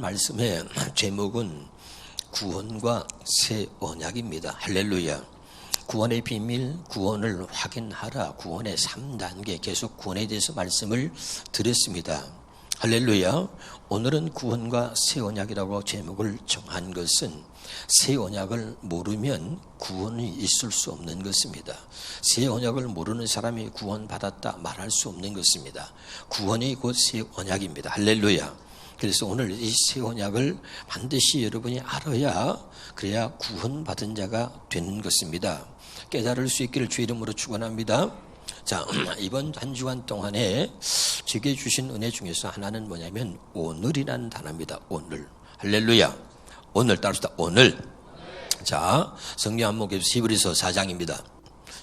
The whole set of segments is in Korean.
말씀의 제목은 구원과 새 언약입니다. 할렐루야. 구원의 비밀, 구원을 확인하라. 구원의 3단계, 계속 구원에 대해서 말씀을 드렸습니다. 할렐루야. 오늘은 구원과 새 언약이라고 제목을 정한 것은 새 언약을 모르면 구원이 있을 수 없는 것입니다. 새 언약을 모르는 사람이 구원받았다 말할 수 없는 것입니다. 구원이 곧 새 언약입니다. 할렐루야. 그래서 오늘 이 새 언약을 반드시 여러분이 알아야 그래야 구원받은 자가 되는 것입니다. 깨달을 수 있기를 주 이름으로 축원합니다. 자, 이번 한 주간 동안에 제게 주신 은혜 중에서 하나는 뭐냐면 오늘이라는 단어입니다. 오늘. 할렐루야. 오늘 따릅시다. 오늘. 자, 성경 한목에서 히브리서 4장입니다.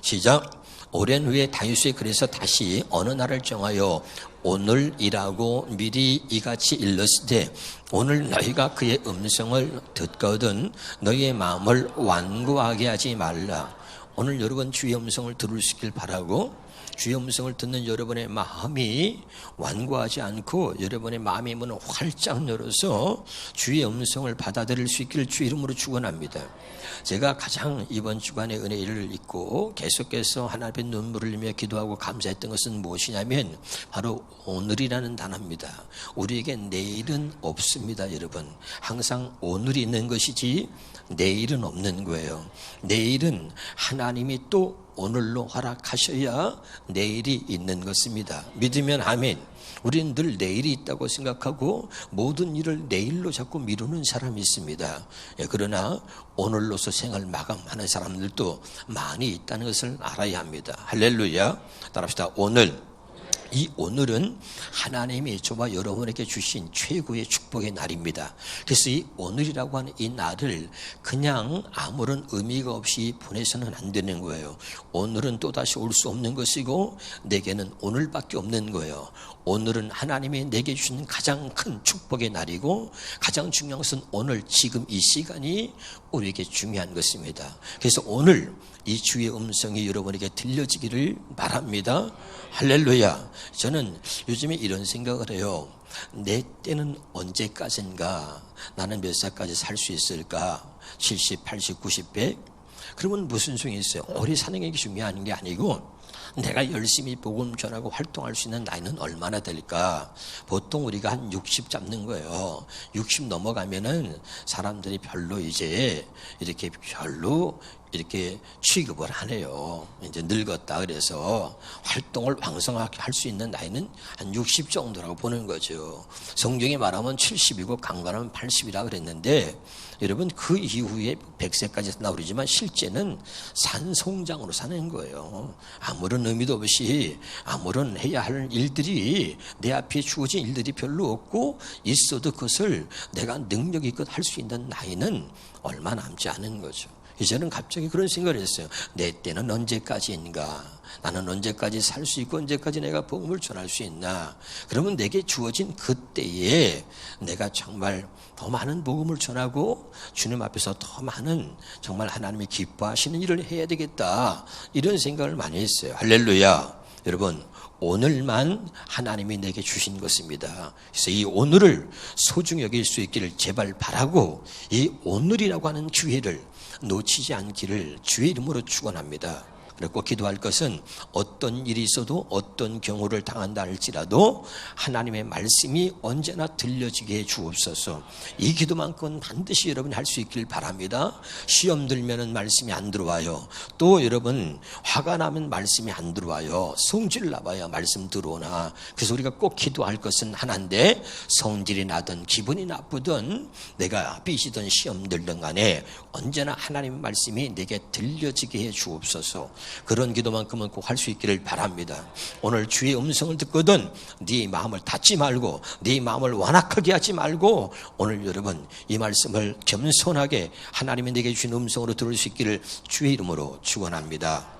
시작. 오랜 후에 다윗이 그래서 다시 어느 날을 정하여 오늘이라고 미리 이같이 일렀으되 오늘 너희가 그의 음성을 듣거든 너희의 마음을 완고하게 하지 말라. 오늘 여러분 주의 음성을 들을 수 있길 바라고 주의 음성을 듣는 여러분의 마음이 완고하지 않고 여러분의 마음의 문을 활짝 열어서 주의 음성을 받아들일 수 있기를 주 이름으로 축원합니다. 제가 가장 이번 주간의 은혜를 잊고 계속해서 하나님 앞에 눈물을 흘리며 기도하고 감사했던 것은 무엇이냐면 바로 오늘이라는 단어입니다. 우리에게 내일은 없습니다. 여러분. 항상 오늘이 있는 것이지 내일은 없는 거예요. 내일은 하나님이 또 오늘로 허락하셔야 내일이 있는 것입니다. 믿으면 아멘. 우리는 늘 내일이 있다고 생각하고 모든 일을 내일로 자꾸 미루는 사람이 있습니다. 그러나 오늘로서 생을 마감하는 사람들도 많이 있다는 것을 알아야 합니다. 할렐루야. 따라합시다. 오늘. 이 오늘은 하나님이 저와 여러분에게 주신 최고의 축복의 날입니다. 그래서 이 오늘이라고 하는 이 날을 그냥 아무런 의미가 없이 보내서는 안 되는 거예요. 오늘은 또다시 올 수 없는 것이고 내게는 오늘밖에 없는 거예요. 오늘은 하나님이 내게 주신 가장 큰 축복의 날이고 가장 중요한 것은 오늘 지금 이 시간이 우리에게 중요한 것입니다. 그래서 오늘 이 주의 음성이 여러분에게 들려지기를 바랍니다. 할렐루야. 저는 요즘에 이런 생각을 해요. 내 때는 언제까지인가? 나는 몇 살까지 살 수 있을까? 70, 80, 90, 100? 그러면 무슨 소용이 있어요? 오래 사는 게 중요한 게 아니고 내가 열심히 복음 전하고 활동할 수 있는 나이는 얼마나 될까? 보통 우리가 한 60 잡는 거예요. 60 넘어가면은 사람들이 별로 이제 이렇게 취급을 하네요. 이제 늙었다 그래서 활동을 왕성하게 할 수 있는 나이는 한 60 정도라고 보는 거죠. 성경에 말하면 70이고 강건하면 80이라 그랬는데 여러분 그 이후에 100세까지 산다고 그러지만 실제는 산송장으로 사는 거예요. 아무런 의미도 없이 아무런 해야 할 일들이 내 앞에 주어진 일들이 별로 없고 있어도 그것을 내가 능력 있게 할 수 있는 나이는 얼마 남지 않은 거죠. 저는 갑자기 그런 생각을 했어요. 내 때는 언제까지인가? 나는 언제까지 살 수 있고 언제까지 내가 복음을 전할 수 있나? 그러면 내게 주어진 그때에 내가 정말 더 많은 복음을 전하고 주님 앞에서 더 많은 정말 하나님이 기뻐하시는 일을 해야 되겠다. 이런 생각을 많이 했어요. 할렐루야. 여러분 오늘만 하나님이 내게 주신 것입니다. 그래서 이 오늘을 소중히 여길 수 있기를 제발 바라고 이 오늘이라고 하는 기회를 놓치지 않기를 주의 이름으로 축원합니다. 그리고 기도할 것은 어떤 일이 있어도 어떤 경우를 당한다 할지라도 하나님의 말씀이 언제나 들려지게 해 주옵소서. 이 기도만큼은 반드시 여러분이 할 수 있길 바랍니다. 시험 들면은 말씀이 안 들어와요. 또 여러분 화가 나면 말씀이 안 들어와요. 성질 나봐야 말씀 들어오나. 그래서 우리가 꼭 기도할 것은 하나인데 성질이 나든 기분이 나쁘든 내가 삐지든 시험 들든 간에 언제나 하나님의 말씀이 내게 들려지게 해 주옵소서. 그런 기도만큼은 꼭 할 수 있기를 바랍니다. 오늘 주의 음성을 듣거든 네 마음을 닫지 말고 네 마음을 완악하게 하지 말고 오늘 여러분 이 말씀을 겸손하게 하나님이 내게 주신 음성으로 들을 수 있기를 주의 이름으로 축원합니다.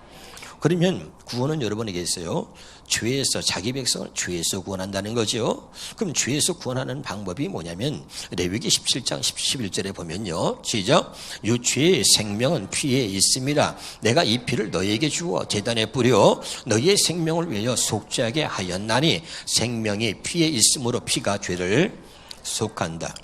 그러면 구원은 여러분에게 있어요. 죄에서 자기 백성을 죄에서 구원한다는 거죠. 그럼 죄에서 구원하는 방법이 뭐냐면 레위기 17장 11절에 보면요. 시작. 이 죄의 생명은 피에 있습니다. 내가 이 피를 너희에게 주어 제단에 뿌려 너희의 생명을 위하여 속죄하게 하였나니 생명이 피에 있으므로 피가 죄를 속한다.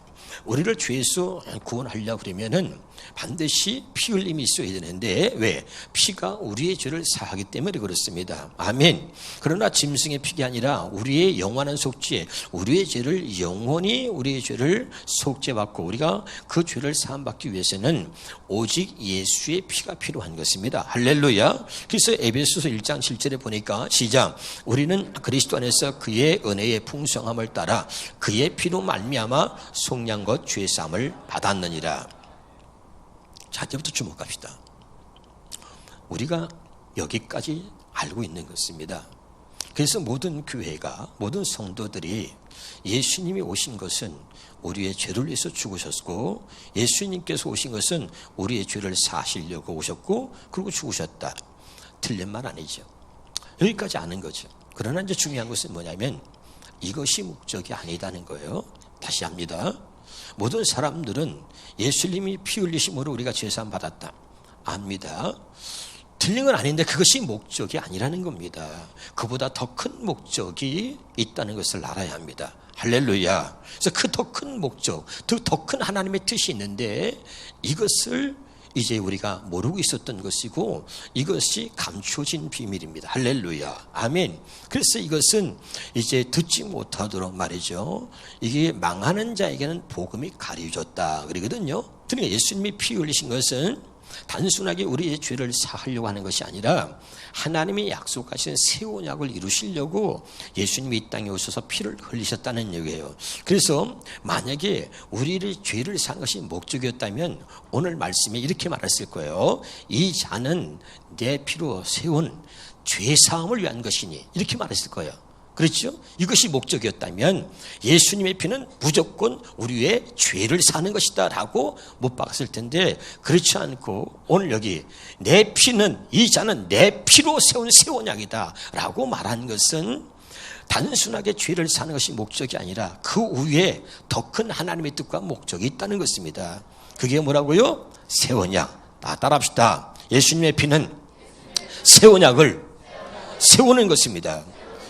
우리를 죄에서 구원하려고 그러면은 반드시 피 흘림이 있어야 되는데 왜? 피가 우리의 죄를 사하기 때문에 그렇습니다. 아멘. 그러나 짐승의 피가 아니라 우리의 영원한 속죄, 우리의 죄를 영원히 우리의 죄를 속죄받고 우리가 그 죄를 사함받기 위해서는 오직 예수의 피가 필요한 것입니다. 할렐루야. 그래서 에베소서 1장 7절에 보니까 시작. 우리는 그리스도 안에서 그의 은혜의 풍성함을 따라 그의 피로 말미암아 속량과 죄 사함을 받았느니라. 자, 이제부터 주목합시다. 우리가 여기까지 알고 있는 것입니다. 그래서 모든 교회가, 모든 성도들이 예수님이 오신 것은 우리의 죄를 위해서 죽으셨고 예수님께서 오신 것은 우리의 죄를 사하시려고 오셨고 그리고 죽으셨다. 틀린 말 아니죠. 여기까지 아는 거죠. 그러나 이제 중요한 것은 뭐냐면 이것이 목적이 아니다는 거예요. 다시 합니다. 모든 사람들은 예수님이 피 흘리심으로 우리가 죄사함 받았다. 압니다. 틀린 건 아닌데 그것이 목적이 아니라는 겁니다. 그보다 더 큰 목적이 있다는 것을 알아야 합니다. 할렐루야. 그래서 그 더 큰 목적, 더 큰 하나님의 뜻이 있는데 이것을 이제 우리가 모르고 있었던 것이고 이것이 감춰진 비밀입니다. 할렐루야. 아멘. 그래서 이것은 이제 듣지 못하도록 말이죠. 이게 망하는 자에게는 복음이 가려졌다 그러거든요. 그러니까 예수님이 피 흘리신 것은 단순하게 우리의 죄를 사하려고 하는 것이 아니라 하나님이 약속하신 새 언약을 이루시려고 예수님이 이 땅에 오셔서 피를 흘리셨다는 얘기예요. 그래서 만약에 우리의 죄를 사는 것이 목적이었다면 오늘 말씀에 이렇게 말했을 거예요. 이 잔은 내 피로 세운 죄 사함을 위한 것이니 이렇게 말했을 거예요. 그렇죠? 이것이 목적이었다면 예수님의 피는 무조건 우리의 죄를 사는 것이다 라고 못 박았을 텐데 그렇지 않고 오늘 여기 내 피는 이 잔은 내 피로 세운 새 언약이다 라고 말한 것은 단순하게 죄를 사는 것이 목적이 아니라 그 위에 더 큰 하나님의 뜻과 목적이 있다는 것입니다. 그게 뭐라고요? 새 언약. 따라합시다. 예수님의 피는 새 언약을 세우는 것입니다.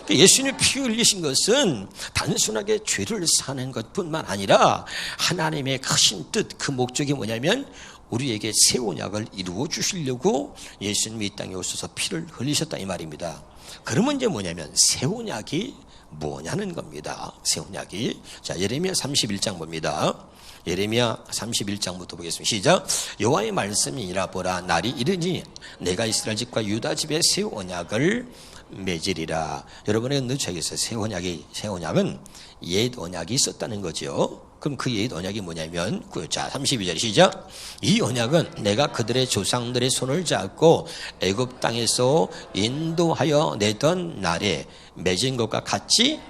예수님이 피 흘리신 것은 단순하게 죄를 사는 것뿐만 아니라 하나님의 크신 뜻, 그 목적이 뭐냐면 우리에게 새 언약을 이루어 주시려고 예수님이 이 땅에 오셔서 피를 흘리셨다 이 말입니다. 그러면 이제 뭐냐면 새 언약이 뭐냐는 겁니다. 새 언약이. 자, 예레미야 31장 봅니다. 예레미야 31장부터 보겠습니다. 시작. 여호와의 말씀이니라. 보라, 날이 이르니 내가 이스라엘 집과 유다 집에 새 언약을 맺으리라. 여러분의 어느 책에서 새 언약은 옛 언약이 있었다는 거죠. 그럼 그 옛 언약이 뭐냐면 자 32절 시작. 이 언약은 내가 그들의 조상들의 손을 잡고 애굽 땅에서 인도하여 내던 날에 맺은 것과 같지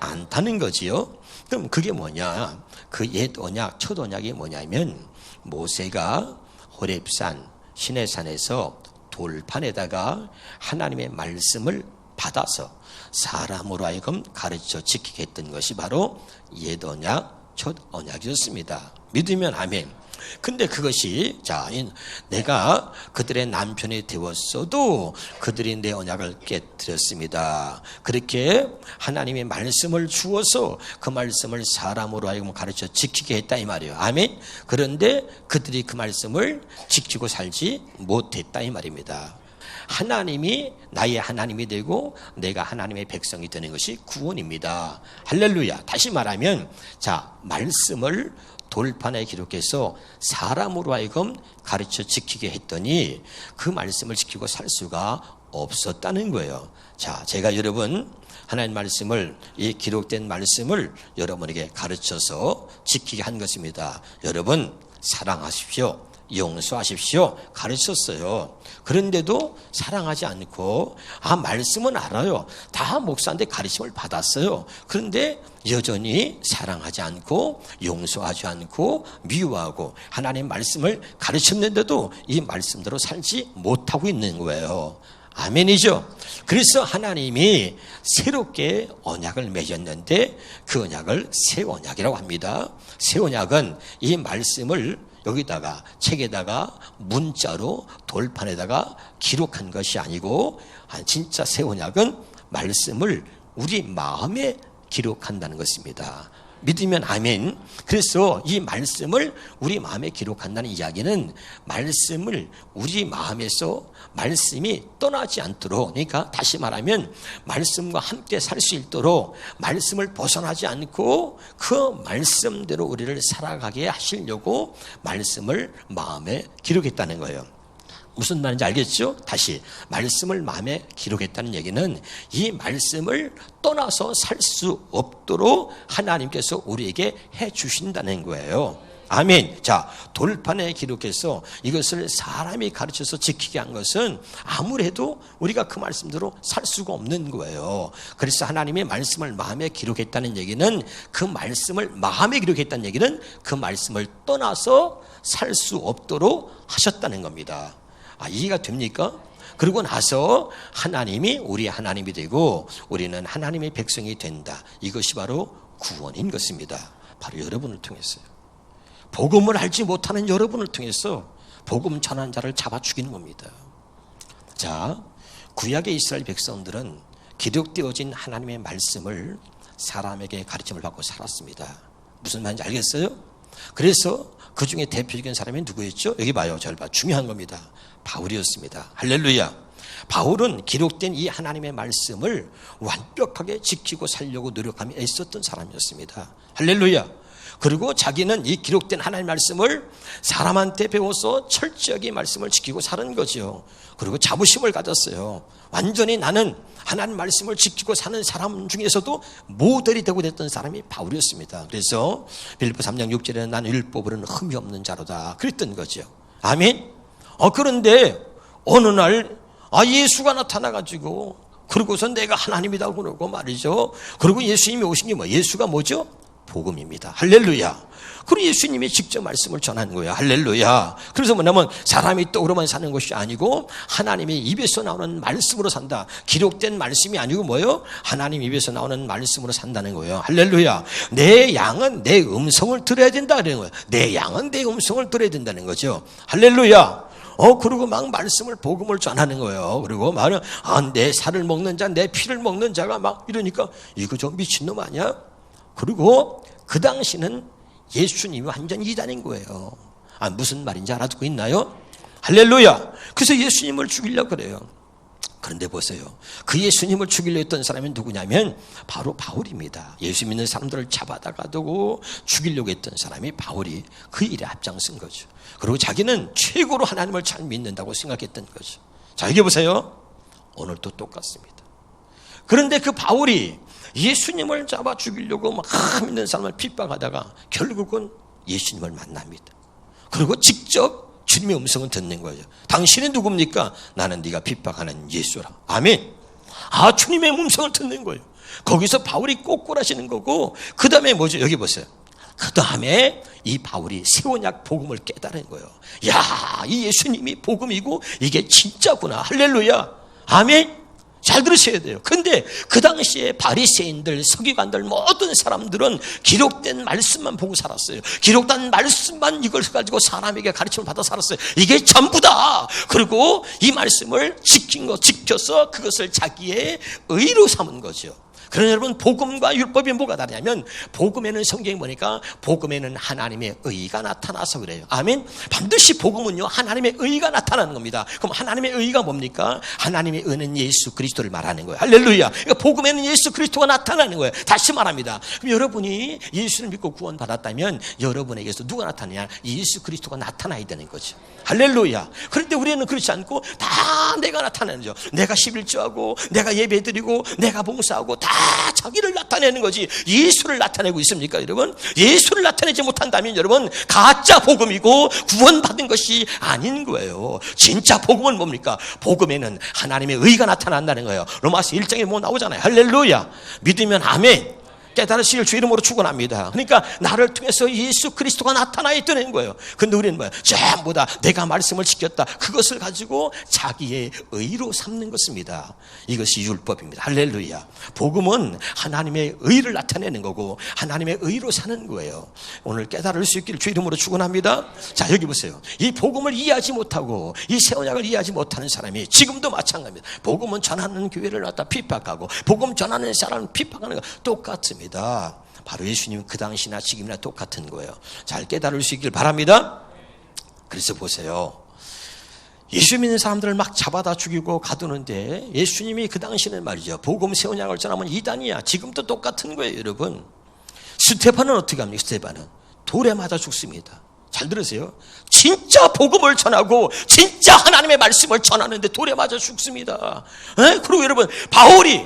않다는 거지요. 그럼 그게 뭐냐? 그 옛 언약, 첫 언약이 뭐냐면 모세가 호렙산 시내산에서 돌판에다가 하나님의 말씀을 받아서 사람으로 하여금 가르쳐 지키게 했던 것이 바로 옛 언약, 첫 언약이었습니다. 믿으면 아멘. 근데 그것이 자, 내가 그들의 남편이 되었어도 그들이 내 언약을 깨뜨렸습니다. 그렇게 하나님의 말씀을 주어서 그 말씀을 사람으로 하여금 가르쳐 지키게 했다 이 말이에요. 아멘. 그런데 그들이 그 말씀을 지키고 살지 못했다 이 말입니다. 하나님이 나의 하나님이 되고 내가 하나님의 백성이 되는 것이 구원입니다. 할렐루야. 다시 말하면 자, 말씀을 돌판에 기록해서 사람으로 하여금 가르쳐 지키게 했더니 그 말씀을 지키고 살 수가 없었다는 거예요. 자, 제가 여러분 하나님 말씀을, 이 기록된 말씀을 여러분에게 가르쳐서 지키게 한 것입니다. 여러분 사랑하십시오, 용서하십시오 가르쳤어요. 그런데도 사랑하지 않고 말씀은 알아요. 다 목사한테 가르침을 받았어요. 그런데 여전히 사랑하지 않고 용서하지 않고 미워하고 하나님의 말씀을 가르쳤는데도 이 말씀대로 살지 못하고 있는 거예요. 아멘이죠. 그래서 하나님이 새롭게 언약을 맺었는데 그 언약을 새 언약이라고 합니다. 새 언약은 이 말씀을 여기다가 책에다가 문자로 돌판에다가 기록한 것이 아니고 진짜 새 언약은 말씀을 우리 마음에 기록한다는 것입니다. 믿으면 아멘. 그래서 이 말씀을 우리 마음에 기록한다는 이야기는 말씀을 우리 마음에서 말씀이 떠나지 않도록, 그러니까 다시 말하면 말씀과 함께 살 수 있도록 말씀을 벗어나지 않고 그 말씀대로 우리를 살아가게 하시려고 말씀을 마음에 기록했다는 거예요. 무슨 말인지 알겠죠? 다시 말씀을 마음에 기록했다는 얘기는 이 말씀을 떠나서 살 수 없도록 하나님께서 우리에게 해 주신다는 거예요. 아멘. 자, 돌판에 기록해서 이것을 사람이 가르쳐서 지키게 한 것은 아무래도 우리가 그 말씀대로 살 수가 없는 거예요. 그래서 하나님의 말씀을 마음에 기록했다는 얘기는, 그 말씀을 마음에 기록했다는 얘기는 그 말씀을 떠나서 살 수 없도록 하셨다는 겁니다. 이해가 됩니까? 그러고 나서 하나님이 우리 하나님이 되고 우리는 하나님의 백성이 된다. 이것이 바로 구원인 것입니다. 바로 여러분을 통해서요. 복음을 알지 못하는 여러분을 통해서 복음 전한 자를 잡아 죽이는 겁니다. 자, 구약의 이스라엘 백성들은 기록되어진 하나님의 말씀을 사람에게 가르침을 받고 살았습니다. 무슨 말인지 알겠어요? 그래서 그 중에 대표적인 사람이 누구였죠? 여기 봐요. 잘 봐. 중요한 겁니다. 바울이었습니다. 할렐루야. 바울은 기록된 이 하나님의 말씀을 완벽하게 지키고 살려고 노력하며 애썼던 사람이었습니다. 할렐루야. 그리고 자기는 이 기록된 하나님의 말씀을 사람한테 배워서 철저하게 말씀을 지키고 사는 거죠. 그리고 자부심을 가졌어요. 완전히 나는 하나님 말씀을 지키고 사는 사람 중에서도 모델이 되고 됐던 사람이 바울이었습니다. 그래서 빌립보 3장 6절에는 나는 율법으로는 흠이 없는 자로다 그랬던 거죠. 아멘. 그런데 어느 날 예수가 나타나가지고, 그러고서 내가 하나님이다 그러고 말이죠. 그리고 예수님이 오신 게 예수가 뭐죠? 복음입니다. 할렐루야. 그리고 예수님이 직접 말씀을 전하는 거예요. 할렐루야. 그래서 뭐냐면 사람이 떡으로만 사는 것이 아니고 하나님의 입에서 나오는 말씀으로 산다. 기록된 말씀이 아니고 뭐예요? 하나님 입에서 나오는 말씀으로 산다는 거예요. 할렐루야. 내 양은 내 음성을 들어야 된다 그러는 거예요. 내 양은 내 음성을 들어야 된다는 거죠. 할렐루야. 그리고 막 말씀을, 복음을 전하는 거예요. 그리고 말은 내 살을 먹는 자, 내 피를 먹는 자가 막 이러니까 이거 저 미친놈 아니야? 그리고 그 당시는 예수님이 완전 이단인 거예요. 무슨 말인지 알아듣고 있나요? 할렐루야. 그래서 예수님을 죽이려고 그래요. 그런데 보세요. 그 예수님을 죽이려 했던 사람이 누구냐면 바로 바울입니다. 예수 믿는 사람들을 잡아다가 두고 죽이려고 했던 사람이 바울이 그 일에 앞장선 거죠. 그리고 자기는 최고로 하나님을 잘 믿는다고 생각했던 거죠. 자, 여기 보세요. 오늘도 똑같습니다. 그런데 그 바울이 예수님을 잡아 죽이려고 막 믿는 사람을 핍박하다가 결국은 예수님을 만납니다. 그리고 직접 주님의 음성을 듣는 거예요. 당신은 누굽니까? 나는 네가 핍박하는 예수라. 아멘. 주님의 음성을 듣는 거예요. 거기서 바울이 꼬꾸라지는 거고, 그 다음에 뭐죠? 여기 보세요. 그 다음에 이 바울이 새 언약 복음을 깨달은 거예요. 이 예수님이 복음이고 이게 진짜구나. 할렐루야. 아멘. 잘 들으셔야 돼요. 근데 그 당시에 바리새인들, 서기관들, 모든 사람들은 기록된 말씀만 보고 살았어요. 기록된 말씀만 이걸 가지고 사람에게 가르침을 받아 살았어요. 이게 전부다. 그리고 이 말씀을 지켜서 그것을 자기의 의로 삼은 거죠. 그러나 여러분, 복음과 율법이 뭐가 다르냐면, 복음에는 성경이 보니까 복음에는 하나님의 의가 나타나서 그래요. 아멘. 반드시 복음은요 하나님의 의가 나타나는 겁니다. 그럼 하나님의 의가 뭡니까? 하나님의 의는 예수 그리스도를 말하는 거예요. 할렐루야. 그러니까 복음에는 예수 그리스도가 나타나는 거예요. 다시 말합니다. 그럼 여러분이 예수를 믿고 구원받았다면 여러분에게서 누가 나타나냐? 예수 그리스도가 나타나야 되는 거죠. 할렐루야. 그런데 우리는 그렇지 않고 다 내가 나타내는 거죠. 내가 11조하고 내가 예배드리고 내가 봉사하고 다 자기를 나타내는 거지 예수를 나타내고 있습니까 여러분? 예수를 나타내지 못한다면 여러분 가짜 복음이고 구원받은 것이 아닌 거예요. 진짜 복음은 뭡니까? 복음에는 하나님의 의가 나타난다는 거예요. 로마서 1장에 뭐 나오잖아요. 할렐루야. 믿으면 아멘. 깨달으시길 주 이름으로 축원합니다. 그러니까 나를 통해서 예수 그리스도가 나타나야 되는 거예요. 근데 우리는 뭐야? 전부 다 내가 말씀을 지켰다. 그것을 가지고 자기의 의로 삼는 것입니다. 이것이 율법입니다. 할렐루야. 복음은 하나님의 의를 나타내는 거고 하나님의 의로 사는 거예요. 오늘 깨달을 수 있기를 주 이름으로 축원합니다. 자, 여기 보세요. 이 복음을 이해하지 못하고 이 새 언약을 이해하지 못하는 사람이 지금도 마찬가지입니다. 복음은 전하는 교회를 갖다 핍박하고 복음 전하는 사람을 핍박하는 거 똑같습니다. 있습니다. 바로 예수님 그 당시나 지금이나 똑같은 거예요. 잘 깨달을 수 있길 바랍니다. 그래서 보세요. 예수 믿는 사람들을 막 잡아다 죽이고 가두는데 예수님이 그 당시는 말이죠. 복음 새 언약을 전하면 이단이야. 지금도 똑같은 거예요, 여러분. 스테반은 어떻게 합니까? 스테반은 돌에 맞아 죽습니다. 잘 들으세요. 진짜 복음을 전하고 진짜 하나님의 말씀을 전하는데 돌에 맞아 죽습니다. 그리고 여러분, 바울이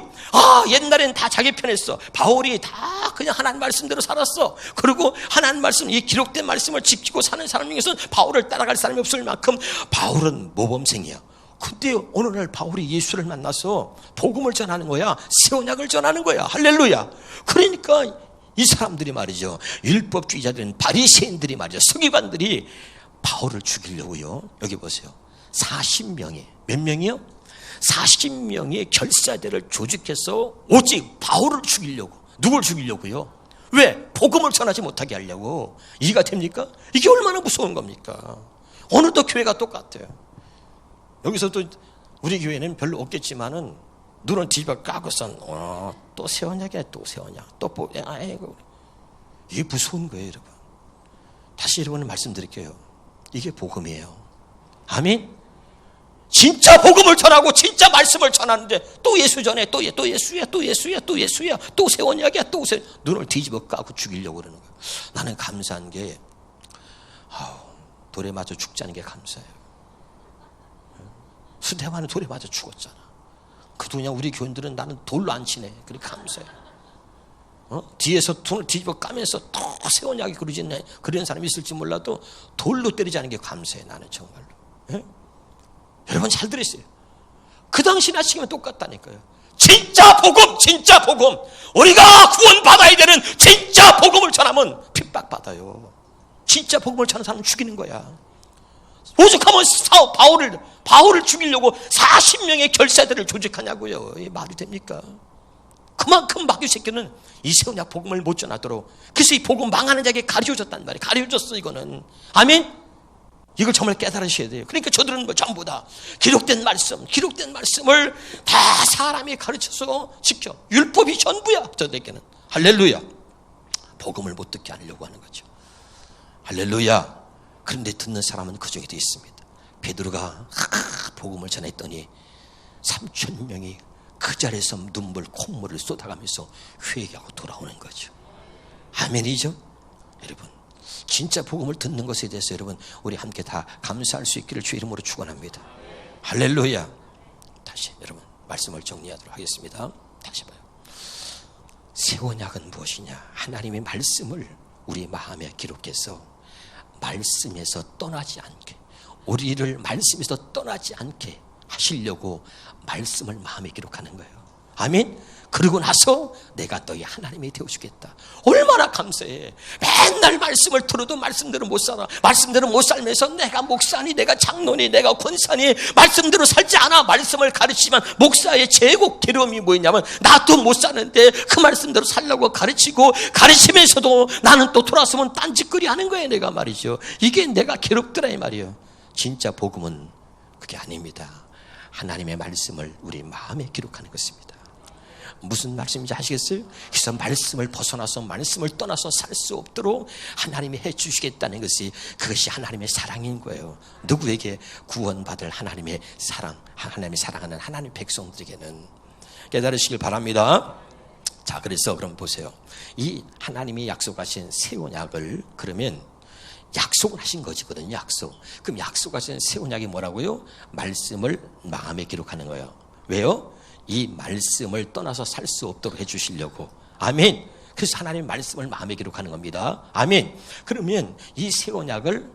옛날엔 다 자기 편했어. 바울이 다 그냥 하나님 말씀대로 살았어. 그리고 하나님 말씀, 이 기록된 말씀을 지키고 사는 사람 중에서는 바울을 따라갈 사람이 없을 만큼 바울은 모범생이야. 근데 어느 날 바울이 예수를 만나서 복음을 전하는 거야. 새 언약을 전하는 거야. 할렐루야. 그러니까 이 사람들이 말이죠, 율법주의자들은 바리새인들이 말이죠, 서기관들이 바울을 죽이려고요. 여기 보세요. 40명이, 몇 명이요? 40명의 결사대를 조직해서 오직 바울을 죽이려고. 누굴 죽이려고요? 왜? 복음을 전하지 못하게 하려고. 이해가 됩니까? 이게 얼마나 무서운 겁니까? 오늘도 교회가 똑같아요. 여기서도 우리 교회는 별로 없겠지만은 눈은 뒤집어 까고선 또 새 언약이야, 또 새 언약, 또 아이고, 이게 무서운 거예요, 여러분. 다시 여러분 말씀드릴게요. 이게 복음이에요. 아멘. 진짜 복음을 전하고 진짜 말씀을 전하는데 또 예수 전에 또 예수야, 또 예수야, 또 예수야, 또 새 언약이야, 또 새. 눈을 뒤집어 까고 죽이려고 그러는 거예요. 나는 감사한 게 돌에 맞아 죽지 않은 게 감사해요. 스데반은 돌에 맞아 죽었잖아. 그동안 우리 교인들은 나는 돌로 안 치네. 그래 감사해. 뒤에서 눈을 뒤집어 까면서 또 새 언약이 그러지네. 그런 사람이 있을지 몰라도 돌로 때리지 않은 게 감사해. 나는 정말로. 예? 여러분 잘 들으세요. 그 당시나 지금은 똑같다니까요. 진짜 복음, 진짜 복음. 우리가 구원받아야 되는 진짜 복음을 전하면 핍박받아요. 진짜 복음을 전하는 사람은 죽이는 거야. 오죽하면 바울을 죽이려고 40명의 결사들을 조직하냐고요. 이게 말이 됩니까? 그만큼 마귀 새끼는 이 새 언약 복음을 못 전하도록, 그래서 이 복음 망하는 자에게 가르쳐줬단 말이에요. 가르쳐줬어 이거는. 아멘. 이걸 정말 깨달으셔야 돼요. 그러니까 저들은 뭐 전부 다 기록된 말씀을 다 사람이 가르쳐서 지켜. 율법이 전부야 저들에게는. 할렐루야. 복음을 못 듣게 하려고 하는 거죠. 할렐루야. 그런데 듣는 사람은 그 중에도 있습니다. 베드로가 복음을 전했더니 3,000명이 그 자리에서 눈물, 콧물을 쏟아가면서 회개하고 돌아오는 거죠. 아멘이죠? 여러분, 진짜 복음을 듣는 것에 대해서 여러분 우리 함께 다 감사할 수 있기를 주 이름으로 축원합니다. 할렐루야. 다시 여러분 말씀을 정리하도록 하겠습니다. 다시 봐요. 새 언약은 무엇이냐? 하나님의 말씀을 우리 마음에 기록해서 말씀에서 떠나지 않게, 우리를 말씀에서 떠나지 않게 하시려고 말씀을 마음에 기록하는 거예요. 아멘. 그러고 나서 내가 너희 하나님이 되어주겠다. 얼마나 감사해. 맨날 말씀을 들어도 말씀대로 못 살아. 말씀대로 못 살면서 내가 목사니, 내가 장로니, 내가 권사니 말씀대로 살지 않아. 말씀을 가르치지만 목사의 제국 괴로움이 뭐였냐면 나도 못 사는데 그 말씀대로 살려고 가르치고, 가르치면서도 나는 또 돌아서면 딴짓거리 하는 거예요. 내가 말이죠. 이게 내가 괴롭더라 이 말이에요. 진짜 복음은 그게 아닙니다. 하나님의 말씀을 우리 마음에 기록하는 것입니다. 무슨 말씀인지 아시겠어요? 그래서 말씀을 벗어나서 말씀을 떠나서 살 수 없도록 하나님이 해주시겠다는 것이, 그것이 하나님의 사랑인 거예요. 누구에게? 구원받을 하나님의 사랑, 하나님이 사랑하는 하나님 백성들에게는. 깨달으시길 바랍니다. 자, 그래서 그럼 보세요. 이 하나님이 약속하신 새 언약을 그러면 약속을 하신 거지거든요. 약속. 그럼 약속하신 새 언약이 뭐라고요? 말씀을 마음에 기록하는 거예요. 왜요? 이 말씀을 떠나서 살 수 없도록 해주시려고. 아멘. 그래서 하나님의 말씀을 마음에 기록하는 겁니다. 아멘. 그러면 이 새 언약을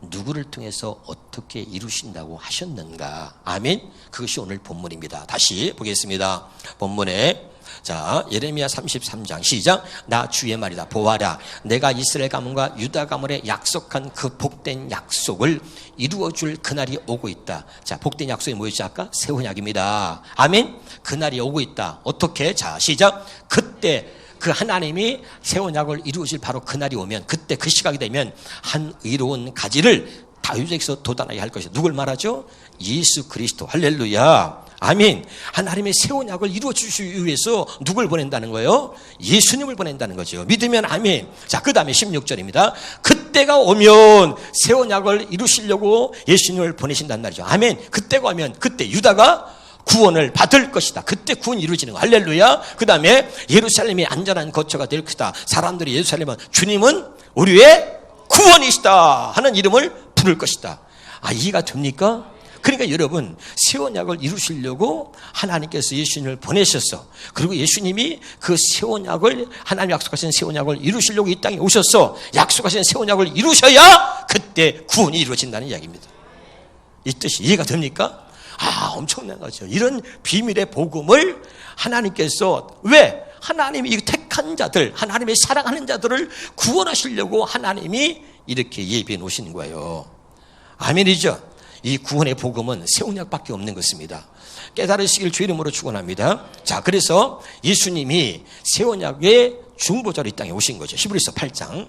누구를 통해서 어떻게 이루신다고 하셨는가? 아멘. 그것이 오늘 본문입니다. 다시 보겠습니다. 본문에 자, 예레미야 33장 시작. 나 주의 말이다. 보아라, 내가 이스라엘 가문과 유다 가문에 약속한 그 복된 약속을 이루어줄 그날이 오고 있다. 자, 복된 약속이 뭐였지 아까? 새 언약입니다. 아멘. 그날이 오고 있다. 어떻게? 자, 시작. 그때 그 하나님이 새 언약을 이루어질 바로 그날이 오면, 그때 그 시각이 되면 한 의로운 가지를 다윗에게서 돋아나게 할 것이다. 누굴 말하죠? 예수 그리스도. 할렐루야. 아멘. 하나님의 새 언약을 이루어 주시기 위해서 누굴 보낸다는 거예요? 예수님을 보낸다는 거죠. 믿으면 아멘. 자, 그 다음에 16절입니다. 그때가 오면 새 언약을 이루시려고 예수님을 보내신단 말이죠. 아멘. 그때가 오면 그때 유다가 구원을 받을 것이다. 그때 구원이 이루어지는 거. 할렐루야. 그 다음에 예루살렘이 안전한 거처가 될 것이다. 사람들이 예루살렘은 주님은 우리의 구원이시다 하는 이름을 부를 것이다. 이해가 됩니까? 그러니까 여러분, 새 언약을 이루시려고 하나님께서 예수님을 보내셨어. 그리고 예수님이 그 새 언약을, 하나님 약속하신 새 언약을 이루시려고 이 땅에 오셨어. 약속하신 새 언약을 이루셔야 그때 구원이 이루어진다는 이야기입니다. 이 뜻이 이해가 됩니까? 엄청난 거죠. 이런 비밀의 복음을 하나님께서 왜? 하나님이 이 택한 자들, 하나님의 사랑하는 자들을 구원하시려고 하나님이 이렇게 예비해 놓으신 거예요. 아멘이죠? 이 구원의 복음은 새 언약밖에 없는 것입니다. 깨달으시길 주 이름으로 축원합니다. 자, 그래서 예수님이 새 언약의 중보자로 이 땅에 오신 거죠. 히브리서 8장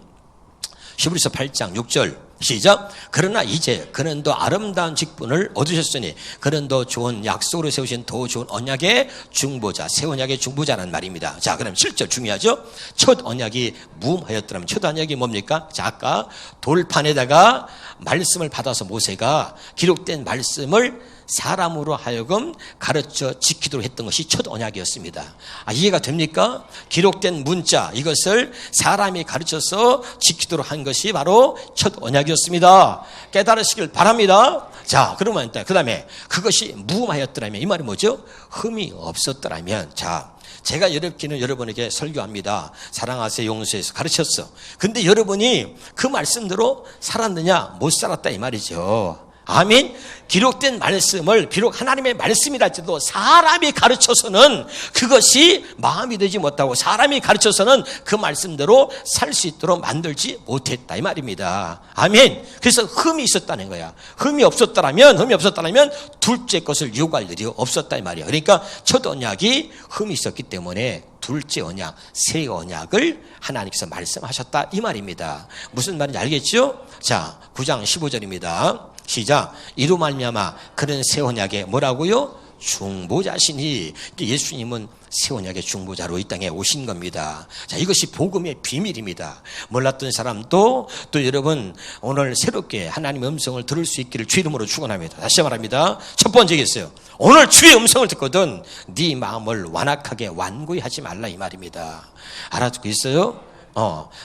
6절 시작. 그러나 이제 그는 더 아름다운 직분을 얻으셨으니 그는 더 좋은 약속으로 세우신 더 좋은 언약의 중보자, 새 언약의 중보자라는 말입니다. 자, 그럼 7절 중요하죠. 첫 언약이 무음하였더라면 첫 언약이 뭡니까? 자, 아까 돌판에다가 말씀을 받아서 모세가 기록된 말씀을 사람으로 하여금 가르쳐 지키도록 했던 것이 첫 언약이었습니다. 이해가 됩니까? 기록된 문자, 이것을 사람이 가르쳐서 지키도록 한 것이 바로 첫 언약이었습니다. 깨달으시길 바랍니다. 자, 그러면 그 다음에 그것이 무음하였더라면, 이 말이 뭐죠? 흠이 없었더라면. 자, 제가 이렇게는 여러분에게 설교합니다. 사랑하세요, 용서해서 가르쳤어. 근데 여러분이 그 말씀대로 살았느냐? 못 살았다 이 말이죠. 아멘. 기록된 말씀을 비록 하나님의 말씀이랄지라도 사람이 가르쳐서는 그것이 마음이 되지 못하고 사람이 가르쳐서는 그 말씀대로 살 수 있도록 만들지 못했다 이 말입니다. 아멘. 그래서 흠이 있었다는 거야. 흠이 없었다면 둘째 것을 요구할 일이 없었다 이 말이야. 그러니까 첫 언약이 흠이 있었기 때문에 둘째 언약, 새 언약을 하나님께서 말씀하셨다 이 말입니다. 무슨 말인지 알겠죠? 자, 9장 15절입니다. 시작. 이로 말미암아 그런 새 언약의 뭐라고요? 중보자시니. 예수님은 새 언약의 중보자로 이 땅에 오신 겁니다. 자, 이것이 복음의 비밀입니다. 몰랐던 사람도 또 여러분 오늘 새롭게 하나님의 음성을 들을 수 있기를 주 이름으로 축원합니다. 다시 말합니다. 첫 번째겠어요. 오늘 주의 음성을 듣거든 네 마음을 완악하게 완고히 하지 말라 이 말입니다. 알아듣고 있어요?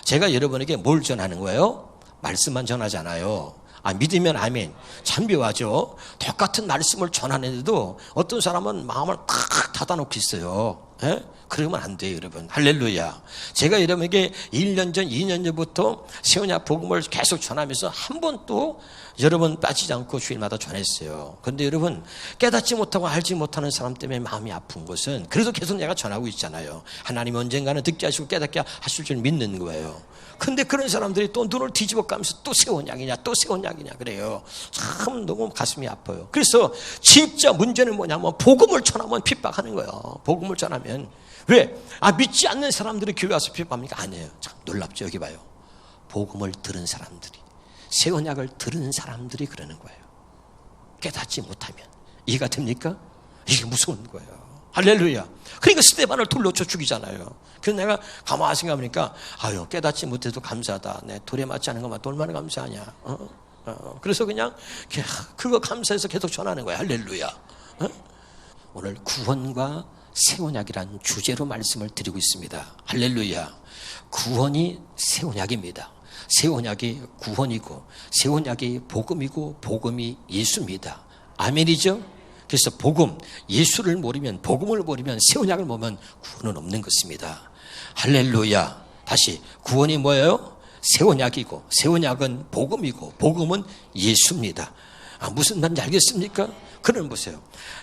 제가 여러분에게 뭘 전하는 거예요? 말씀만 전하잖아요. 믿으면 아멘. 참 묘하죠. 똑같은 말씀을 전하는데도 어떤 사람은 마음을 탁 닫아놓고 있어요. 그러면 안 돼요, 여러분. 할렐루야. 제가 여러분에게 1년 전, 2년 전부터 새 언약 복음을 계속 전하면서 한 번도 여러분 빠지지 않고 주일마다 전했어요. 그런데 여러분 깨닫지 못하고 알지 못하는 사람 때문에 마음이 아픈 것은 그래도 계속 내가 전하고 있잖아요. 하나님이 언젠가는 듣게 하시고 깨닫게 하실 줄 믿는 거예요. 근데 그런 사람들이 또 눈을 뒤집어 가면서 또 새 언약이냐 또 새 언약이냐 그래요. 참 너무 가슴이 아파요. 그래서 진짜 문제는 뭐냐면 복음을 전하면 핍박하는 거예요. 복음을 전하면 왜? 믿지 않는 사람들이 교회 와서 핍박합니까? 아니에요. 참 놀랍죠. 여기 봐요. 복음을 들은 사람들이, 새 언약을 들은 사람들이 그러는 거예요. 깨닫지 못하면. 이해가 됩니까? 이게 무서운 거예요. 할렐루야. 그러니까 스데반을 돌로 쳐 죽이잖아요. 그래서 내가 가만히 생각해보니까 깨닫지 못해도 감사하다. 내 돌에 맞지 않은 것만 얼마나 감사하냐. 그래서 그냥 그거 감사해서 계속 전하는 거야. 할렐루야. 오늘 구원과 새 언약이라는 주제로 말씀을 드리고 있습니다. 할렐루야. 구원이 새 언약입니다. 새 언약이 구원이고 새 언약이 복음이고 복음이 예수입니다. 아멘이죠? 그래서 복음, 예수를 모르면, 복음을 모르면, 새 언약을 모르면 구원은 없는 것입니다. 할렐루야. 다시 구원이 뭐예요? 새 언약이고 새 언약은 복음이고 복음은 예수입니다. 무슨 말인지 알겠습니까? 그럼 보세요.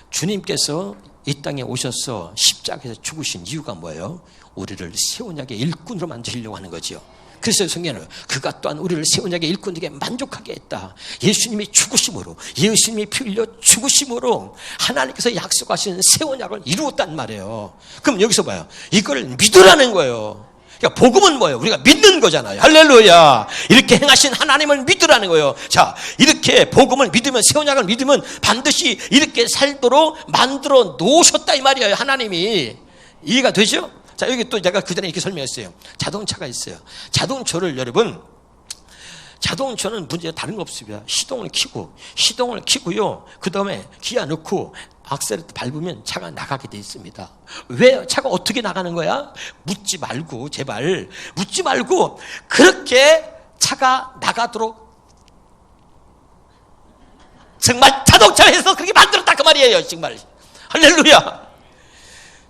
주님께서 이 땅에 오셔서 십자가에서 죽으신 이유가 뭐예요? 우리를 새 언약의 일꾼으로 만드시려고 하는 거죠. 그래서 성경은 그가 또한 우리를 새 언약의 일꾼에게 만족하게 했다. 예수님이 죽으심으로, 예수님이 피 흘려 죽으심으로 하나님께서 약속하신 새 언약을 이루었단 말이에요. 그럼 여기서 봐요. 이걸 믿으라는 거예요. 그러니까 복음은 뭐예요? 우리가 믿는 거잖아요. 할렐루야. 이렇게 행하신 하나님을 믿으라는 거예요. 자, 이렇게 복음을 믿으면, 새 언약을 믿으면 반드시 이렇게 살도록 만들어 놓으셨다 이 말이에요. 하나님이. 이해가 되죠? 자, 여기 또 제가 그 전에 이렇게 설명했어요. 자동차가 있어요. 자동차를 여러분, 자동차는 문제가 다른 거 없습니다. 시동을 켜고요. 그 다음에 기아 넣고 악셀을 밟으면 차가 나가게 돼 있습니다. 왜 차가 어떻게 나가는 거야? 묻지 말고, 제발 묻지 말고 그렇게 차가 나가도록 정말 자동차에서 그렇게 만들었다 그 말이에요. 정말 할렐루야.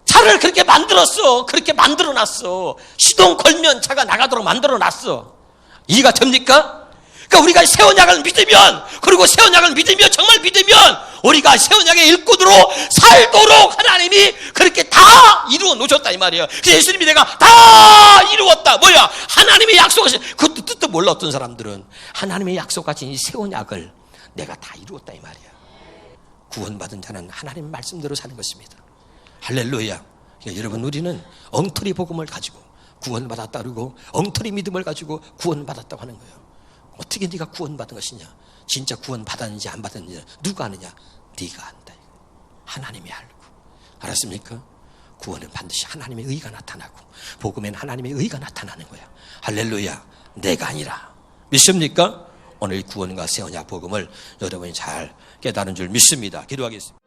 차를 그렇게 만들었어. 그렇게 만들어놨어. 시동 걸면 차가 나가도록 만들어놨어. 이해가 됩니까? 그러니까 우리가 새 언약을 믿으면, 그리고 새 언약을 믿으면, 정말 믿으면 우리가 새 언약의 일꾼으로 살도록 하나님이 그렇게 다 이루어 놓으셨다 이 말이에요. 그래서 예수님이 내가 다 이루었다. 뭐야? 하나님의 약속하신, 그것도 뜻도 몰라. 어떤 사람들은 하나님의 약속하신 이 새 언약을 내가 다 이루었다 이 말이야. 구원받은 자는 하나님의 말씀대로 사는 것입니다. 할렐루야. 그러니까 여러분, 우리는 엉터리 복음을 가지고 구원받았다 그러고 엉터리 믿음을 가지고 구원받았다고 하는 거예요. 어떻게 네가 구원받은 것이냐? 진짜 구원받았는지 안 받았는지 누가 아느냐? 네가 안다. 하나님이 알고. 알았습니까? 구원은 반드시 하나님의 의가 나타나고 복음에는 하나님의 의가 나타나는 거야. 할렐루야. 내가 아니라. 믿습니까? 오늘 구원과 새 언약 복음을 여러분이 잘 깨달은 줄 믿습니다. 기도하겠습니다.